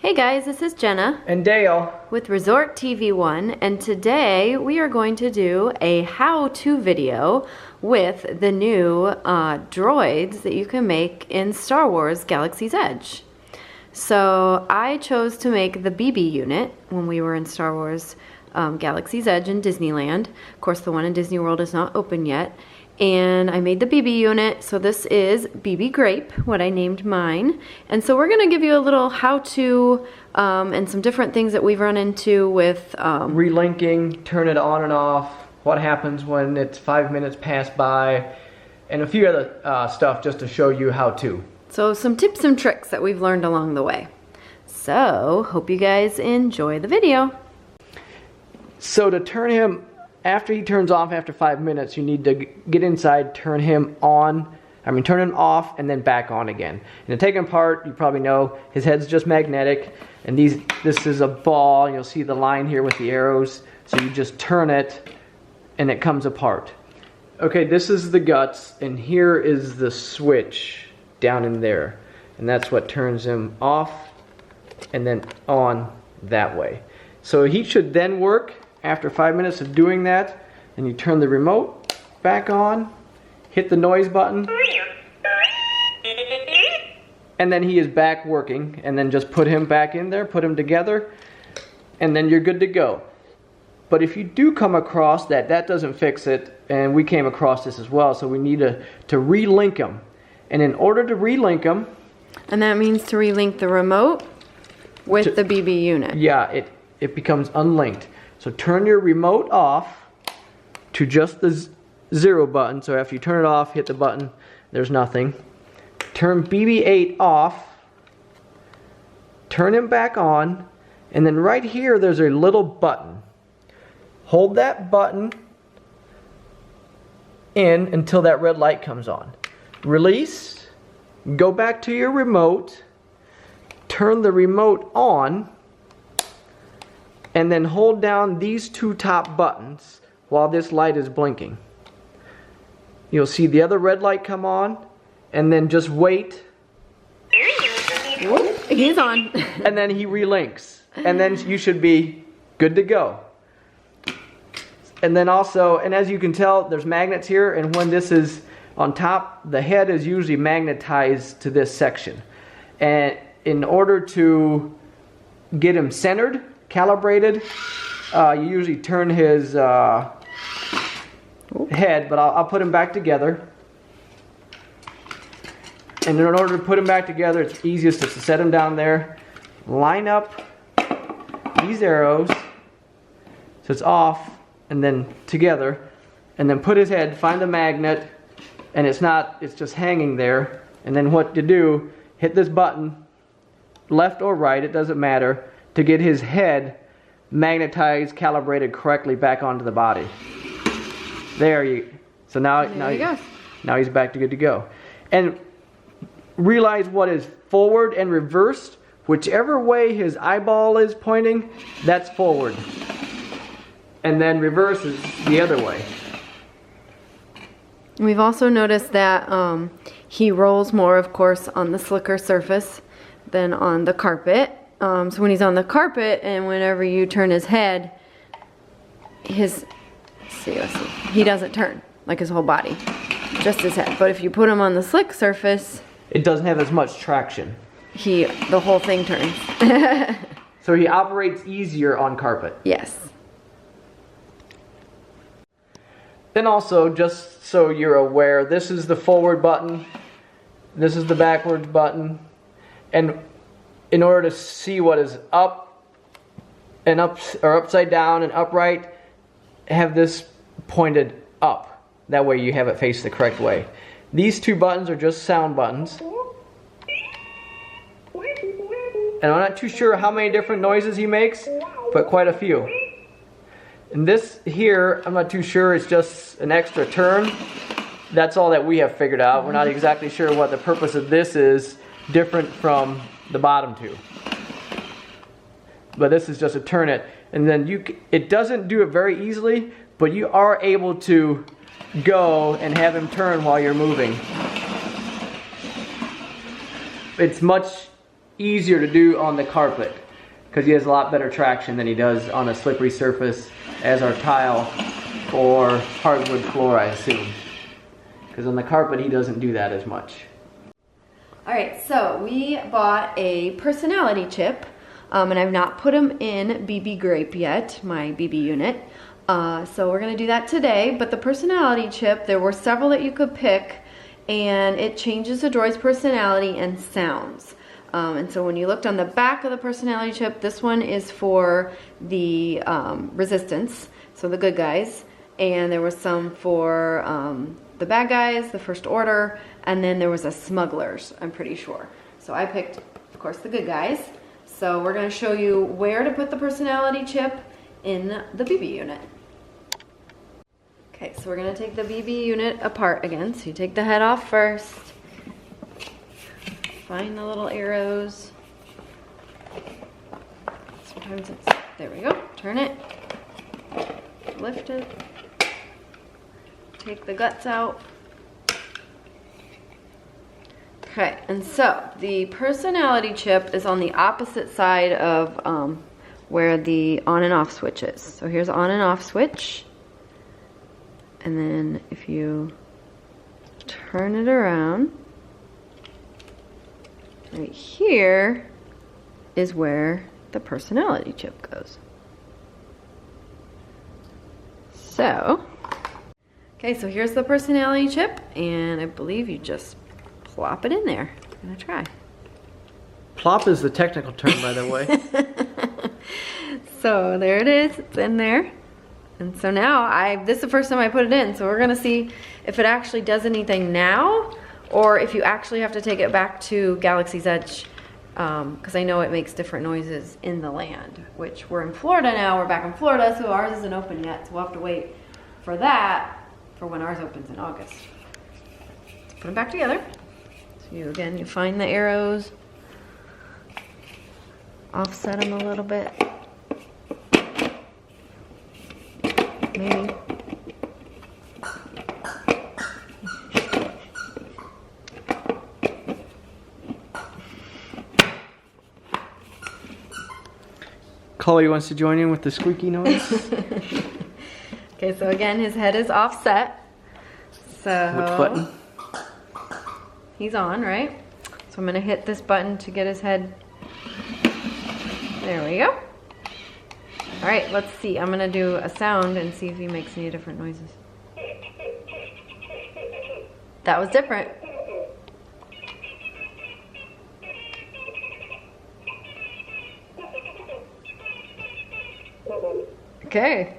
Hey guys, this is Jenna and Dale with Resort TV1, and today we are going to do a how-to video with the new droids that you can make in Star Wars Galaxy's Edge. So I chose to make the BB unit when we were in Star Wars Galaxy's Edge in Disneyland. Of course, the one in Disney World is not open yet. And I made the BB unit, so this is BB Grape, what I named mine. And so we're gonna give you a little how-to and some different things that we've run into with relinking, turn it on and off, what happens when it's 5 minutes pass by, and a few other stuff just to show you how to. So some tips and tricks that we've learned along the way. So, hope you guys enjoy the video. So to turn him, after he turns off after 5 minutes, you need to get inside, turn him on, turn him off, and then back on again. And to take him apart, you probably know his head's just magnetic, and this is a ball. You'll see the line here with the arrows. So you just turn it, and it comes apart. Okay, this is the guts, and here is the switch down in there, and that's what turns him off and then on that way. So he should then work after 5 minutes of doing that, and you turn the remote back on, hit the noise button, and then he is back working, and then just put him back in there, put him together, and then you're good to go. But if you do come across that doesn't fix it, and we came across this as well, so we need to relink them. And in order to relink them, and that means to relink the remote with the BB unit. Yeah, it becomes unlinked. So turn your remote off to just the 0 button. So after you turn it off, hit the button, there's nothing. Turn BB-8 off, turn him back on, and then right here there's a little button. Hold that button in until that red light comes on. Release, go back to your remote, turn the remote on, and then hold down these 2 top buttons while this light is blinking. You'll see the other red light come on, and then just wait. Whoop, he's on. And then he relinks, and then you should be good to go. And then also, and as you can tell, there's magnets here, and when this is on top, the head is usually magnetized to this section. And in order to get him centered, calibrated, you usually turn his head, but I'll put him back together. And in order to put him back together, it's easiest to set him down there, line up these arrows so it's off and then together, and then put his head, find the magnet, and it's just hanging there. And then what to do, hit this button, left or right, it doesn't matter, to get his head magnetized, calibrated correctly back onto the body. There you. So now he's back to good to go. And realize what is forward and reversed. Whichever way his eyeball is pointing, that's forward. And then reverse is the other way. We've also noticed that he rolls more, of course, on the slicker surface than on the carpet. So when he's on the carpet and whenever you turn his head, let's see, he doesn't turn, like his whole body, just his head. But if you put him on the slick surface, it doesn't have as much traction. The whole thing turns. So he operates easier on carpet. Yes. Then also, just so you're aware, this is the forward button, this is the backwards button, and in order to see what is up and or upside down and upright, have this pointed up. That way you have it face the correct way. These 2 buttons are just sound buttons. And I'm not too sure how many different noises he makes, but quite a few. And this here, I'm not too sure, it's just an extra turn. That's all that we have figured out. We're not exactly sure what the purpose of this is, different from the bottom 2. But this is just to turn it. And then it doesn't do it very easily, but you are able to go and have him turn while you're moving. It's much easier to do on the carpet because he has a lot better traction than he does on a slippery surface as our tile or hardwood floor, I assume. Because on the carpet he doesn't do that as much. Alright, so we bought a personality chip, and I've not put them in BB Grape yet, my BB unit. So we're going to do that today, but the personality chip, there were several that you could pick, and it changes the droid's personality and sounds. And so when you looked on the back of the personality chip, this one is for the resistance, so the good guys, and there was some for the bad guys, the First Order, and then there was a smugglers, I'm pretty sure. So I picked, of course, the good guys. So we're going to show you where to put the personality chip in the BB unit. Okay, so we're going to take the BB unit apart again. So you take the head off first. Find the little arrows. Sometimes it's, there we go. Turn it. Lift it. Take the guts out. Okay, and so the personality chip is on the opposite side of where the on and off switch is. So here's on and off switch. And then if you turn it around, right here is where the personality chip goes. So, okay, so here's the personality chip, and I believe you just plop it in there. I'm gonna try. Plop is the technical term, by the way. So there it is, it's in there. And so now, this is the first time I put it in, so we're gonna see if it actually does anything now, or if you actually have to take it back to Galaxy's Edge, because I know it makes different noises in the land, which we're in Florida now, we're back in Florida, so ours isn't open yet, so we'll have to wait for that, for when ours opens in August. Let's put them back together. So you find the arrows, offset them a little bit. Maybe. Cully wants to join in with the squeaky noise. Okay, so again, his head is offset. So which button? He's on, right? So I'm gonna hit this button to get his head. There we go. All right, let's see. I'm gonna do a sound and see if he makes any different noises. That was different. Okay.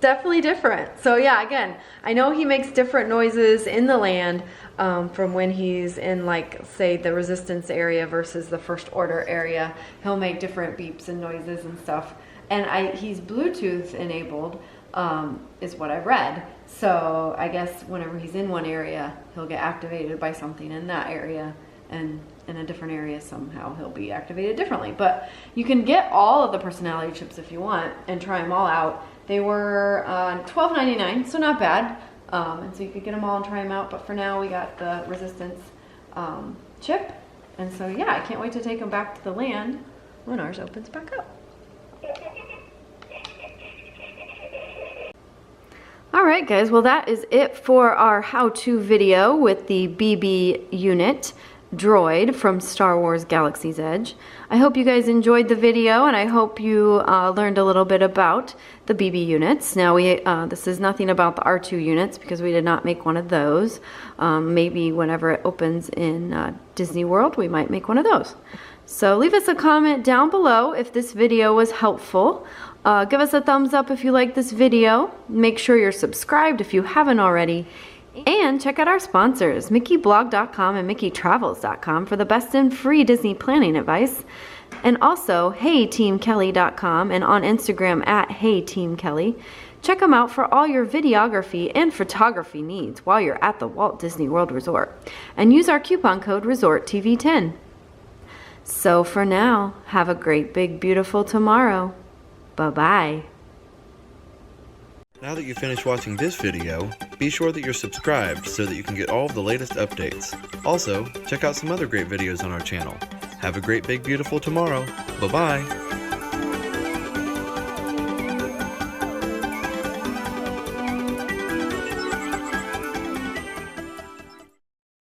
Definitely different. So yeah, again, I know he makes different noises in the land from when he's in, like, say, the resistance area versus the First Order area. He'll make different beeps and noises and stuff. And he's Bluetooth enabled, is what I've read. So I guess whenever he's in one area, he'll get activated by something in that area, and in a different area somehow he'll be activated differently. But you can get all of the personality chips if you want and try them all out. They were $12.99, so not bad. And so you could get them all and try them out. But for now, we got the resistance chip. And so yeah, I can't wait to take them back to the land when ours opens back up. Alright guys, well that is it for our how-to video with the BB Unit Droid from Star Wars Galaxy's Edge. I hope you guys enjoyed the video, and I hope you learned a little bit about the BB units. Now this is nothing about the R2 units because we did not make one of those. Maybe whenever it opens in Disney World we might make one of those. So leave us a comment down below if this video was helpful. Give us a thumbs up if you like this video. Make sure you're subscribed if you haven't already. And check out our sponsors, MickeyBlog.com and MickeyTravels.com, for the best and free Disney planning advice. And also, HeyTeamKelly.com and on Instagram at HeyTeamKelly. Check them out for all your videography and photography needs while you're at the Walt Disney World Resort. And use our coupon code RESORTTV10. So for now, have a great, big, beautiful tomorrow. Bye-bye. Now that you've finished watching this video, be sure that you're subscribed so that you can get all of the latest updates. Also, check out some other great videos on our channel. Have a great, big, beautiful tomorrow. Bye-bye.